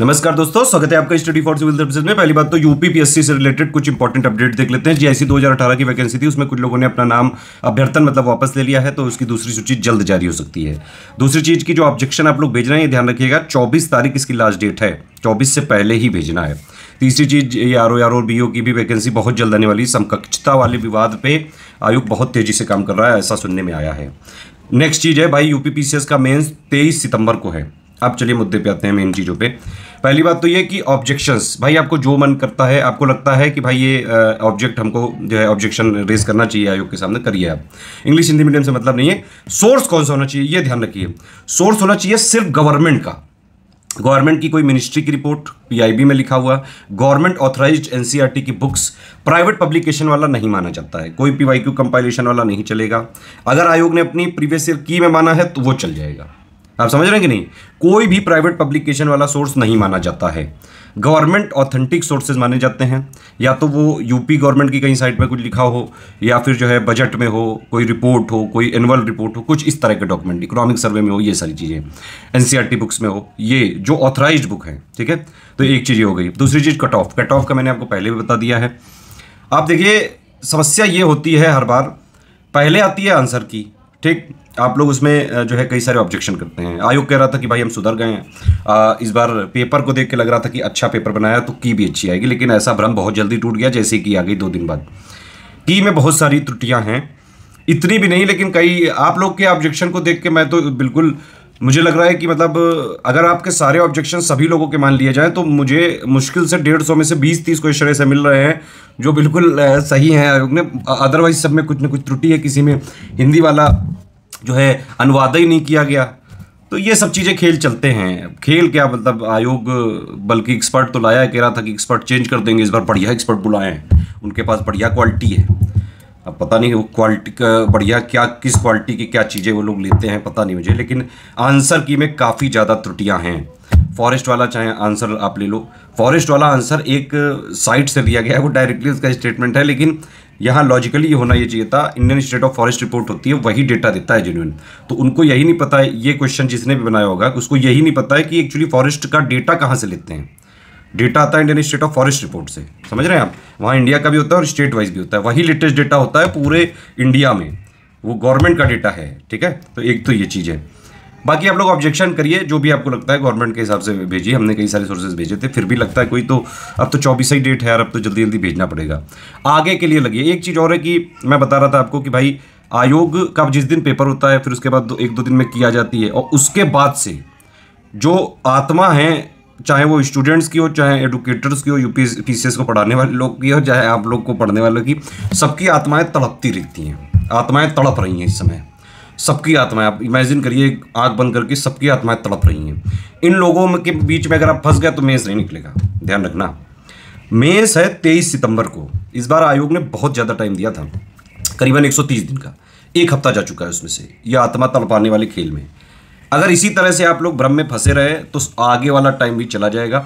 नमस्कार दोस्तों, स्वागत है आपका स्टडी फॉर सिविल सर्विसेज में। पहली बात तो यूपी पीएससी से रिलेटेड कुछ इंपॉर्टेंट अपडेट देख लेते हैं। जीआईसी 2018 की वैकेंसी थी, उसमें कुछ लोगों ने अपना नाम अभ्यर्थन मतलब वापस ले लिया है, तो उसकी दूसरी सूची जल्द जारी हो सकती है। दूसरी चीज की जो ऑब्जेक्शन आप लोग भेज रहे हैं, ये ध्यान रखिएगा 24 तारीख इसकी लास्ट डेट है, 24 से पहले ही भेजना है। तीसरी चीज, ये आरओ और बीओ की भी वैकेंसी बहुत जल्द आने वाली। समकक्षता वाले विवाद पे आयोग बहुत तेजी से काम कर रहा है, ऐसा सुनने में आया है। नेक्स्ट चीज है भाई, यूपी पीसीएस का मेंस 23 सितंबर को है। अब चलिए मुद्दे पे आते हैं, मेन चीज़ों पे। पहली बात तो ये कि ऑब्जेक्शंस, भाई आपको जो मन करता है, आपको लगता है कि भाई ये ऑब्जेक्ट हमको जो है ऑब्जेक्शन रेज करना चाहिए आयोग के सामने, करिए आप। इंग्लिश हिंदी मीडियम से मतलब नहीं है। सोर्स कौन सा होना चाहिए ये ध्यान रखिए। सोर्स होना चाहिए सिर्फ गवर्नमेंट का, गवर्नमेंट की कोई मिनिस्ट्री की रिपोर्ट, पीआईबी में लिखा हुआ, गवर्नमेंट ऑथराइज्ड एनसीईआरटी की बुक्स। प्राइवेट पब्लिकेशन वाला नहीं माना जाता है, कोई पीवाईक्यू कंपाइलेशन वाला नहीं चलेगा। अगर आयोग ने अपनी प्रीवियस ईयर की में माना है तो वो चल जाएगा। आप समझ रहे हैं कि नहीं? कोई भी प्राइवेट पब्लिकेशन वाला सोर्स नहीं माना जाता है। गवर्नमेंट ऑथेंटिक सोर्सेज माने जाते हैं, या तो वो यूपी गवर्नमेंट की कहीं साइट पे कुछ लिखा हो, या फिर जो है बजट में हो, कोई रिपोर्ट हो, कोई एनुअल रिपोर्ट हो, कुछ इस तरह के डॉक्यूमेंट, इकोनॉमिक सर्वे में हो, ये सारी चीज़ें एनसीईआरटी बुक्स में हो, ये जो ऑथराइज्ड बुक है। ठीक है, तो एक चीज़ ये हो गई। दूसरी चीज़ कट ऑफ। कट ऑफ का मैंने आपको पहले भी बता दिया है। आप देखिए, समस्या ये होती है हर बार, पहले आती है आंसर की, ठीक, आप लोग उसमें जो है कई सारे ऑब्जेक्शन करते हैं। आयोग कह रहा था कि भाई हम सुधर गए हैं, इस बार पेपर को देख के लग रहा था कि अच्छा पेपर बनाया तो की भी अच्छी आएगी, लेकिन ऐसा भ्रम बहुत जल्दी टूट गया जैसे की आ गई 2 दिन बाद। की में बहुत सारी त्रुटियां हैं, इतनी भी नहीं, लेकिन कई आप लोग के ऑब्जेक्शन को देख के मैं तो बिल्कुल, मुझे लग रहा है कि मतलब अगर आपके सारे ऑब्जेक्शन सभी लोगों के मान लिए जाएं तो मुझे मुश्किल से 150 में से 20-30 क्वेश्चन ऐसे मिल रहे हैं जो बिल्कुल सही हैं आयोग ने। अदरवाइज सब में कुछ ना कुछ त्रुटि है, किसी में हिंदी वाला जो है अनुवाद ही नहीं किया गया। तो ये सब चीज़ें खेल चलते हैं। खेल क्या मतलब, आयोग बल्कि एक्सपर्ट तो लाया है, कह रहा था कि एक्सपर्ट चेंज कर देंगे, इस बार बढ़िया एक्सपर्ट बुलाए हैं, उनके पास बढ़िया क्वालिटी है। अब पता नहीं वो क्वालिटी का बढ़िया क्या, किस क्वालिटी की क्या चीज़ें वो लोग लेते हैं पता नहीं मुझे, लेकिन आंसर की में काफ़ी ज़्यादा त्रुटियां हैं। फॉरेस्ट वाला चाहे आंसर आप ले लो, फॉरेस्ट वाला आंसर एक साइट से दिया गया है, वो डायरेक्टली उसका स्टेटमेंट है, लेकिन यहाँ लॉजिकली ये होना ये चाहिए था, Indian state of forest report होती है, वही डेटा देता है जेन्युइन। तो उनको यही नहीं पता है, ये क्वेश्चन जिसने भी बनाया होगा उसको यही नहीं पता है कि एक्चुअली फॉरेस्ट का डेटा कहाँ से लेते हैं। डेटा आता है Indian state of forest report से, समझ रहे हैं आप? वहाँ इंडिया का भी होता है और स्टेट वाइज भी होता है, वही लेटेस्ट डेटा होता है पूरे इंडिया में, वो गवर्नमेंट का डेटा है। ठीक है, तो एक तो ये चीज़ है। बाकी आप लोग ऑब्जेक्शन करिए, जो भी आपको लगता है गवर्नमेंट के हिसाब से भेजिए। हमने कई सारे सोर्सेज भेजे थे, फिर भी लगता है कोई तो अब तो 24 ही डेट है यार, अब तो जल्दी जल्दी भेजना पड़ेगा, आगे के लिए लगिए। एक चीज़ और है कि मैं बता रहा था आपको कि भाई आयोग का जिस दिन पेपर होता है, फिर उसके बाद 1-2 दिन में की आ जाती है, और उसके बाद से जो आत्मा है, चाहे वो स्टूडेंट्स की हो, चाहे एडुकेटर्स की हो, यूपीपीसीएस को पढ़ाने वाले लोग की हो, चाहे आप लोग को पढ़ने वालों की, सबकी आत्माएं तड़पती रहती हैं। आत्माएं तड़प रही हैं इस समय, सबकी आत्माएं। आप इमेजिन करिए, आंख बंद करके सबकी आत्माएं तड़प रही हैं। इन लोगों के बीच में अगर आप फंस गए तो मेंस नहीं निकलेगा, ध्यान रखना। मेंस है 23 सितंबर को। इस बार आयोग ने बहुत ज़्यादा टाइम दिया था, करीबन 130 दिन का, 1 हफ्ता जा चुका है उसमें से, यह आत्मा तड़पाने वाले खेल में। अगर इसी तरह से आप लोग भ्रम में फंसे रहे तो आगे वाला टाइम भी चला जाएगा।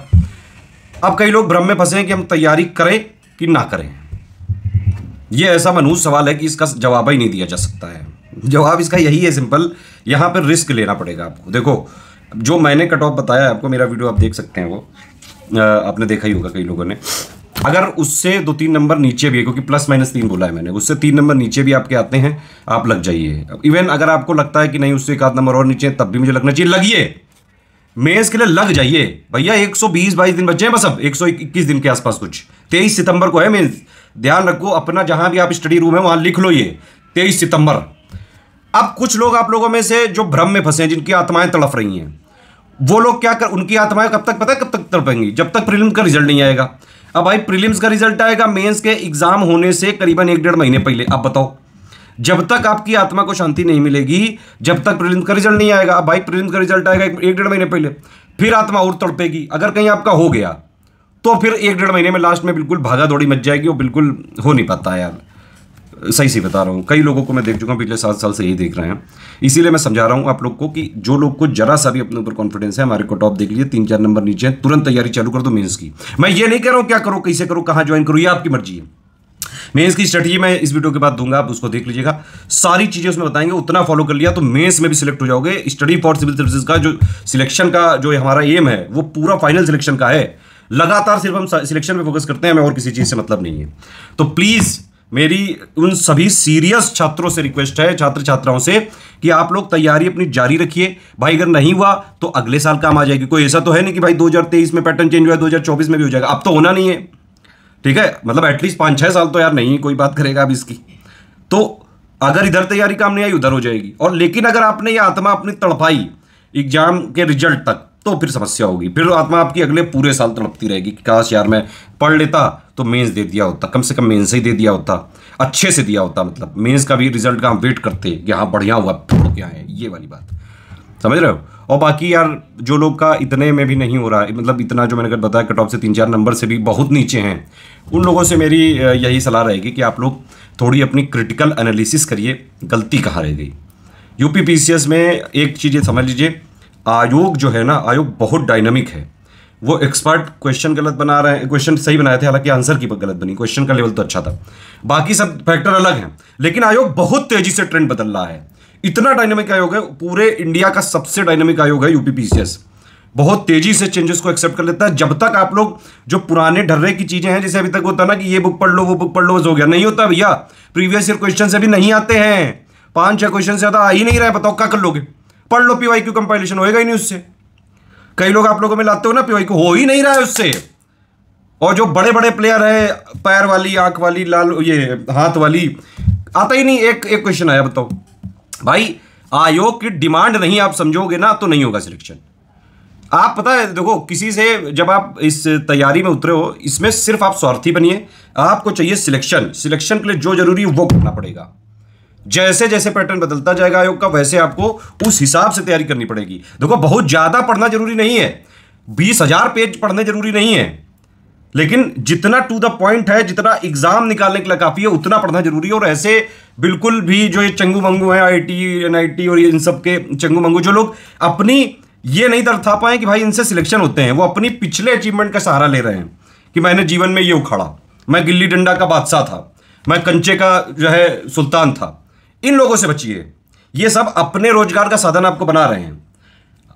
अब कई लोग भ्रम में फंसे हैं कि हम तैयारी करें कि ना करें। यह ऐसा मनहूस सवाल है कि इसका जवाब ही नहीं दिया जा सकता है। जवाब इसका यही है सिंपल, यहाँ पर रिस्क लेना पड़ेगा आपको। देखो, जो मैंने कट ऑफ बताया आपको, मेरा वीडियो आप देख सकते हैं, वो आपने देखा ही होगा कई लोगों ने। अगर उससे 2-3 नंबर नीचे भी है, क्योंकि +-3 बोला है मैंने, उससे 3 नंबर नीचे भी आपके आते हैं, आप लग जाइए। इवन अगर आपको लगता है कि नहीं उससे 1 नंबर और नीचे, तब भी मुझे लगना चाहिए, लगिए, मेंस के लिए लग जाइए भैया। 120-22 दिन बचे हैं बस, अब 121 दिन के आसपास कुछ। 23 सितंबर को है मेंस, ध्यान रखो अपना, जहां भी आप स्टडी रूम है वहां लिख लो ये 23 सितंबर। अब कुछ लोग आप लोगों में से जो भ्रम में फंसे हैं, जिनकी आत्माएं तड़प रही हैं, वो लोग क्या कर, उनकी आत्माएं कब तक पता है कब तक तड़पेंगी? जब तक प्रीलिम्स का रिजल्ट नहीं आएगा। अब भाई प्रीलिम्स का रिजल्ट आएगा मेंस के एग्जाम होने से करीबन 1-1.5 महीने पहले। अब बताओ, जब तक आपकी आत्मा को शांति नहीं मिलेगी, जब तक प्रीलिम्स का रिजल्ट नहीं आएगा। अब भाई प्रीलिम्स का रिजल्ट आएगा 1-1.5 महीने पहले, फिर आत्मा और तड़पेगी। अगर कहीं आपका हो गया तो फिर 1-1.5 महीने में लास्ट में बिल्कुल भागा दौड़ी मच जाएगी, वो बिल्कुल हो नहीं पाता है यार, सही से बता रहा हूँ। कई लोगों को मैं देख चुका हूँ, पिछले 7 साल से यही देख रहे हैं। इसीलिए मैं समझा रहा हूँ आप लोग को कि जो लोग को जरा सा भी अपने ऊपर कॉन्फिडेंस है, हमारे को टॉप देख लीजिए, 3-4 नंबर नीचे है, तुरंत तैयारी चालू कर दो मेंस की। मैं ये नहीं कह रहा हूँ क्या करो, कैसे करो, कहाँ ज्वाइन करो, ये आपकी मर्जी है। मेंस की स्ट्रेटजी मैं इस वीडियो के बाद दूंगा, आप उसको देख लीजिएगा, सारी चीजें उसमें बताएंगे। उतना फॉलो कर लिया तो मेंस में भी सिलेक्ट हो जाओगे। स्टडी फॉर सिविल सर्विसेज का जो सिलेक्शन का जो हमारा एम है वो पूरा फाइनल सिलेक्शन का है। लगातार सिर्फ हम सिलेक्शन पे फोकस करते हैं, हमें और किसी चीज से मतलब नहीं है। तो प्लीज मेरी उन सभी सीरियस छात्रों से रिक्वेस्ट है, छात्र छात्राओं से, कि आप लोग तैयारी अपनी जारी रखिए भाई। अगर नहीं हुआ तो अगले साल काम आ जाएगी। कोई ऐसा तो है नहीं कि भाई 2023 में पैटर्न चेंज हुआ है 2024 में भी हो जाएगा, अब तो होना नहीं है, ठीक है। मतलब एटलीस्ट 5-6 साल तो यार नहीं कोई बात करेगा अब इसकी। तो अगर इधर तैयारी काम नहीं आई उधर हो जाएगी। और लेकिन अगर आपने ये आत्मा अपनी तड़पाई एग्जाम के रिजल्ट तक तो फिर समस्या होगी। फिर आत्मा आपकी अगले पूरे साल तड़पती रहेगी कि काश यार मैं पढ़ लेता तो मेंस दे दिया होता, कम से कम मेंस ही दे दिया होता, अच्छे से दिया होता। मतलब मेंस का भी रिजल्ट का हम वेट करते कि हाँ बढ़िया हुआ, तो क्या है ये वाली बात, समझ रहे हो। और बाकी यार जो लोग का इतने में भी नहीं हो रहा है, मतलब इतना जो मैंने बताया कट ऑफ से 3-4 नंबर से भी बहुत नीचे हैं, उन लोगों से मेरी यही सलाह रहेगी कि आप लोग थोड़ी अपनी क्रिटिकल एनालिसिस करिए, गलती कहाँ रह गई। यूपी पीसीएस में एक चीज़ ये समझ लीजिए, आयोग जो है ना, आयोग बहुत डायनामिक है। वो एक्सपर्ट क्वेश्चन गलत बना रहे हैं, क्वेश्चन सही बनाए थे हालांकि आंसर की गलत बनी, क्वेश्चन का लेवल तो अच्छा था, बाकी सब फैक्टर अलग हैं, लेकिन आयोग बहुत तेजी से ट्रेंड बदल रहा है। इतना डायनामिक आयोग है, पूरे इंडिया का सबसे डायनामिक आयोग है यूपी पीसीएस। बहुत तेजी से चेंजेस को एक्सेप्ट कर लेता है। जब तक आप लोग जो पुराने ढर्रे की चीजें हैं, जैसे अभी तक होता ना कि ये बुक पढ़ लो वो बुक पढ़ लो हो गया, नहीं होता भैया। प्रीवियस ईयर क्वेश्चन से भी नहीं आते हैं, 5-6 क्वेश्चन से ज्यादा आ ही नहीं रहे, बताओ क्या कर लोगे। पढ़ लो, पीवाईक्यू कंपाइलेशन होएगा ही नहीं उससे। कई लोग आप लोगों में लाते हो ना, पीवाईक्यू हो ही नहीं रहा है उससे। और जो बड़े बड़े प्लेयर है, पैर वाली, आंख वाली, लाल ये हाथ वाली, आता ही नहीं। एक क्वेश्चन आया, बताओ भाई। आयोग की डिमांड नहीं आप समझोगे ना तो नहीं होगा सिलेक्शन। आप पता है देखो, किसी से जब आप इस तैयारी में उतरे हो, इसमें सिर्फ आप स्वार्थी बनिए। आपको चाहिए सिलेक्शन, सिलेक्शन के लिए जो जरूरी है वो करना पड़ेगा। जैसे जैसे पैटर्न बदलता जाएगा आयोग का, वैसे आपको उस हिसाब से तैयारी करनी पड़ेगी। देखो बहुत ज्यादा पढ़ना जरूरी नहीं है, 20,000 पेज पढ़ने जरूरी नहीं है, लेकिन जितना टू द पॉइंट है, जितना एग्जाम निकालने के लिए काफी है, उतना पढ़ना जरूरी है। और ऐसे बिल्कुल भी जो ये चंगू मंगू है, आईटी एनआईटी और इन सब के चंगू मंगू, जो लोग अपनी ये नहीं दर्शा पाए कि भाई इनसे सिलेक्शन होते हैं, वो अपनी पिछले अचीवमेंट का सहारा ले रहे हैं कि मैंने जीवन में ये उखाड़ा, मैं गिल्ली डंडा का बादशाह था, मैं कंचे का जो है सुल्तान था। इन लोगों से बचिए, ये सब अपने रोजगार का साधन आपको बना रहे हैं।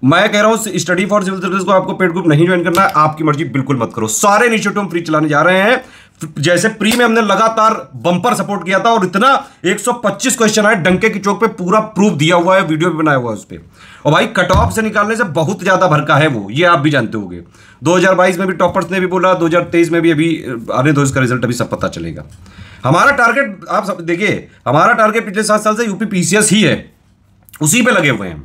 मैं कह रहा हूं स्टडी फॉर सिविल सर्विस को आपको पेड ग्रुप नहीं ज्वाइन करना है, आपकी मर्जी, बिल्कुल मत करो। सारे इनिशिएटिव हम फ्री चलाने जा रहे हैं। जैसे प्री में हमने लगातार बंपर सपोर्ट किया था और इतना 125 क्वेश्चन आए डंके की चौक पे, पूरा प्रूफ दिया हुआ है, वीडियो भी बनाया हुआ है उस पर। और भाई कट ऑफ से निकालने से बहुत ज्यादा भरका है वो, ये आप भी जानते होंगे। 2022 में भी टॉपर्स ने भी बोला, 2023 में भी, अभी आने दो इसका रिजल्ट, अभी सब पता चलेगा। हमारा टारगेट आप सब देखिए, हमारा टारगेट पिछले 7 साल से यूपी पीसीएस ही है, उसी पे लगे हुए हैं,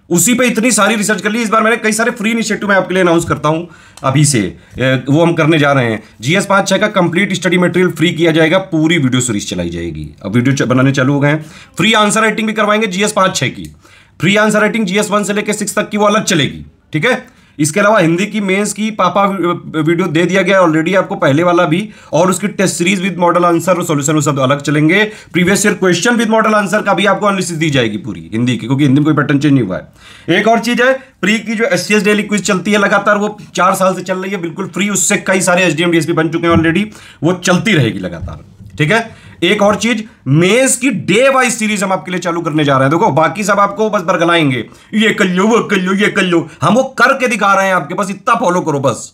उसी पे इतनी सारी रिसर्च कर ली। इस बार मैंने कई सारे फ्री इनिशिएटिव मैं आपके लिए अनाउंस करता हूं अभी से, वो हम करने जा रहे हैं। जीएस 5-6 का कंप्लीट स्टडी मटेरियल फ्री किया जाएगा, पूरी वीडियो सीरीज चलाई जाएगी। अब वीडियो बनाने चालू हो गए हैं। फ्री आंसर राइटिंग भी करवाएंगे जीएस 5-6 की। फ्री आंसर राइटिंग जीएस 1 से लेकर 6 तक की वो अलग चलेगी, ठीक है। इसके अलावा हिंदी की मेंस की पापा वीडियो दे दिया गया ऑलरेडी आपको, पहले वाला भी, और उसकी test series with model answer और सॉल्यूशन वो सब अलग चलेंगे। Previous year question with model answer का भी आपको एनालिसिस दी जाएगी पूरी हिंदी की, क्योंकि हिंदी में कोई पैटर्न चेंज नहीं हुआ है। एक और चीज है, प्री की जो एससीएस डेली क्विज चलती है लगातार, वो 4 साल से चल रही है, बिल्कुल फ्री। उससे कई सारे एसडीएम डीएसपी बन चुके हैं ऑलरेडी, वो चलती रहेगी लगातार, ठीक है। एक और चीज, मेंस की डे वाइज सीरीज हम आपके लिए चालू करने जा रहे हैं। देखो बाकी सब आपको बस बरगलाएंगे, ये कर लो वो कर लो ये कर लो, हम वो करके दिखा रहे हैं आपके, बस इतना फॉलो करो, बस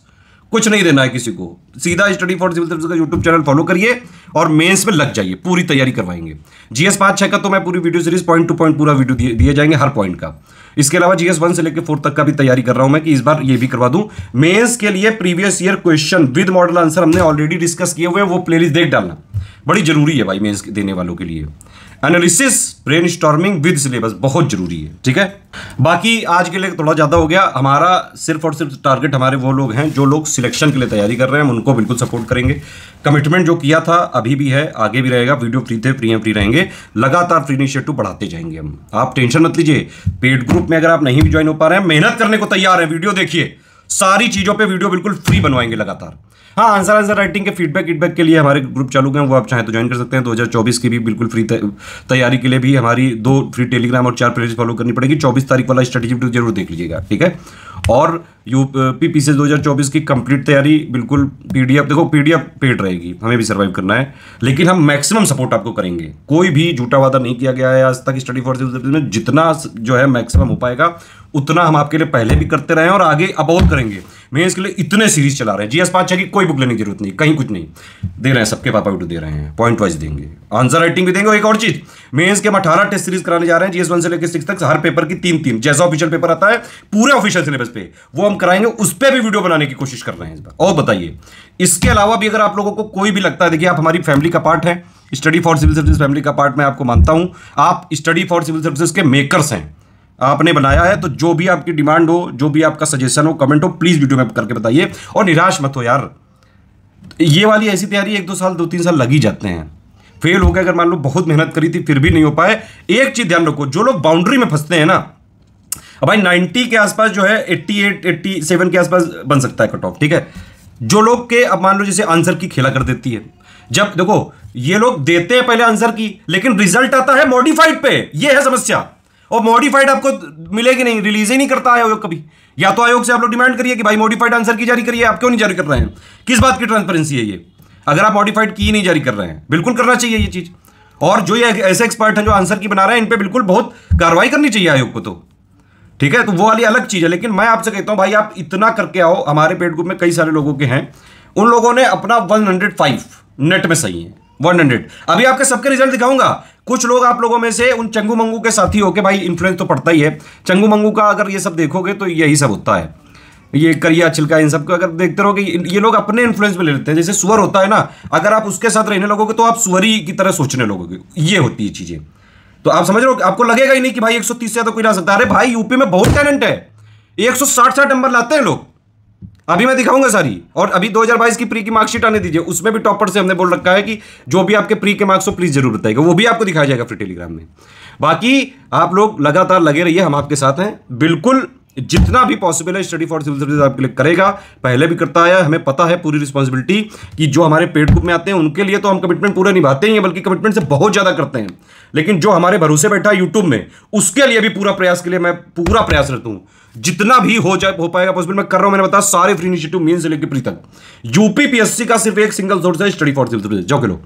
कुछ नहीं देना है किसी को। सीधा स्टडी फॉर सिविल सर्विस का यूट्यूब चैनल फॉलो करिए और मेंस में लग जाइए, पूरी तैयारी करवाएंगे। जीएस 5-6 का तो मैं पूरी video series point two point पूरा वीडियो दिए जाएंगे हर पॉइंट का। इसके अलावा जीएस 1 से लेकर 4 तक का भी तैयारी कर रहा हूं मैं, कि इस बार ये भी करवा दूं। मेंस के लिए previous year question with model answer हमने ऑलरेडी डिस्कस किए हुए हैं, वो प्लेलिस्ट देख डालना, बड़ी जरूरी है भाई मेंस देने वालों के लिए। एनालिसिस, ब्रेनस्टॉर्मिंग विद सिलेबस बहुत जरूरी है, ठीक है। बाकी आज के लिए थोड़ा ज्यादा हो गया। हमारा सिर्फ और सिर्फ टारगेट हमारे वो लोग हैं जो लोग सिलेक्शन के लिए तैयारी कर रहे हैं, हम उनको बिल्कुल सपोर्ट करेंगे। कमिटमेंट जो किया था अभी भी है, आगे भी रहेगा। वीडियो फ्री थे, फ्री रहेंगे, लगातार फ्री इनिशिएटिव बढ़ाते जाएंगे हम। आप टेंशन मत लीजिए। पेड ग्रुप में अगर आप नहीं भी ज्वाइन हो पा रहे हैं, मेहनत करने को तैयार है, वीडियो देखिए, सारी चीजों पे वीडियो बिल्कुल फ्री बनवाएंगे लगातार। हाँ, आंसर राइटिंग के फीडबैक के लिए हमारे ग्रुप चालू हैं, वो आप चाहें तो ज्वाइन कर सकते हैं। 2024 की भी बिल्कुल फ्री तैयारी के लिए भी हमारी 2 फ्री टेलीग्राम और 4 प्लेलिस्ट फॉलो करनी पड़ेगी। 24 तारीख वाला स्ट्रेटेजी वीडियो जरूर देख लीजिएगा, ठीक है। और यूपी पीसीएस 2024 की कंप्लीट तैयारी बिल्कुल पीडीएफ, देखो पीडीएफ पेड रहेगी, हमें भी सर्वाइव करना है, लेकिन हम मैक्सिमम सपोर्ट आपको करेंगे। कोई भी झूठा वादा नहीं किया गया है आज तक स्टडी फॉर सिविल सर्विस में, जितना जो है मैक्सिमम हो पाएगा उतना हम आपके लिए पहले भी करते रहे हैं और आगे अब और करेंगे। मेंस के लिए इतने सीरीज चला रहे हैं, जीएस 5 की कोई बुक लेने की जरूरत नहीं, कहीं कुछ नहीं दे रहे हैं, सबके पापा यूट्यूब दे रहे हैं, पॉइंट वाइज देंगे, आंसर राइटिंग भी देंगे। और एक और चीज, मेंस के हम 18 टेस्ट सीरीज कराने जा रहे हैं, जीएस 1 से लेकर 6 तक, हर पेपर की 3-3, जैसा ऑफिशियल पेपर आता है पूरे ऑफिशियल सिलेबस पे वो हम कराएंगे, उस पर भी वीडियो बनाने की कोशिश कर रहे हैं इस बार। और बताइए, इसके अलावा भी अगर आप लोगों को कोई भी लगता है, देखिए आप हमारी फैमिली का पार्ट है, study for civil service family का पार्ट मैं आपको मानता हूं, आप स्टडी फॉर सिविल सर्विसेज के मेकर्स हैं, आपने बनाया है, तो जो भी आपकी डिमांड हो, जो भी आपका सजेशन हो, कमेंट हो, प्लीज वीडियो में करके बताइए। और निराश मत हो यार, ये वाली ऐसी तैयारी 1-2 साल 2-3 साल लग ही जाते हैं। फेल हो गए अगर मान लो, बहुत मेहनत करी थी फिर भी नहीं हो पाए, एक चीज ध्यान रखो, जो लोग बाउंड्री में फंसते हैं ना, अब भाई 90 के आसपास जो है 88-87 के आसपास बन सकता है कट ऑफ, ठीक है। जो लोग के अब मान लो जैसे आंसर की खेला कर देती है, जब देखो ये लोग देते हैं पहले आंसर की, लेकिन रिजल्ट आता है मॉडिफाइड पे, ये है समस्या। और मॉडिफाइड आपको मिलेगी नहीं, रिलीज ही नहीं करता आयोग कभी। या तो आयोग से आप लोग डिमांड करिए कि भाई मॉडिफाइड आंसर की जारी करिए, आप क्यों नहीं जारी कर रहे हैं? किस बात की ट्रांसपेरेंसी है ये? अगर आप मॉडिफाइड की ही नहीं जारी कर रहे हैं, बिल्कुल करना चाहिए ये चीज। और जो ये ऐसे एक्सपर्ट हैं जो आंसर की बना रहे हैं, इन पे बिल्कुल बहुत कार्रवाई करनी चाहिए आयोग को, तो ठीक है, तो वो वाली अलग चीज है। लेकिन मैं आपसे कहता हूं भाई, आप इतना करके आओ, हमारे पेड ग्रुप में कई सारे लोगों के हैं, उन लोगों ने अपना 105 नेट में सही है, 100। अभी आपके सबके रिजल्ट दिखाऊंगा। कुछ लोग आप लोगों में से उन चंगू मंगू के साथी हो के, भाई इन्फ्लुएंस तो पड़ता ही है, चंगू मंगू का अगर ये सब देखोगे तो यही सब होता है, ये करिया छिलका इन सब को अगर देखते रहोगे, ये लोग अपने इन्फ्लुएंस में ले लेते हैं। जैसे सुअर होता है ना, अगर आप उसके साथ रहने लगोगे तो आप सुअरी की तरह सोचने लगोगे, ये होती है चीजें। तो आप समझ रहे हो, आपको लगेगा ही नहीं कि भाई 130 से ज्यादा कोई ला सकता है। अरे भाई यूपी में बहुत टैलेंट है, 160 नंबर लाते हैं लोग, अभी मैं दिखाऊंगा सारी। और अभी 2022 की प्री की मार्कशीट आने दीजिए, उसमें भी टॉपर से हमने बोल रखा है कि जो भी आपके प्री के मार्क्स हो प्लीज जरूर बताइएगा, वो भी आपको दिखाया जाएगा फ्री टेलीग्राम में। बाकी आप लोग लगातार लगे रहिए, हम आपके साथ हैं बिल्कुल, जितना भी पॉसिबल है स्टडी फॉर सिविल सर्विस आपके लिए करेगा, पहले भी करता आया, हमें पता है पूरी रिस्पॉन्सिबिलिटी कि जो हमारे पेड ग्रुप में आते हैं उनके लिए तो हम कमिटमेंट पूरा निभाते ही हैं, बल्कि कमिटमेंट से बहुत ज्यादा करते हैं। लेकिन जो हमारे भरोसे बैठा है यूट्यूब में, उसके लिए भी पूरा प्रयास के लिए मैं पूरा प्रयासरत हूं, जितना भी हो पाएगा पॉसिबल मैं कर रहा हूं। मैंने बताया सारे फ्री इनिशिएटिव मेन से लेकर प्री तक, यूपी पीएससी का सिर्फ एक सिंगल सोर्स है, स्टडी फॉर सिविल सर्विस। जाओ के लो।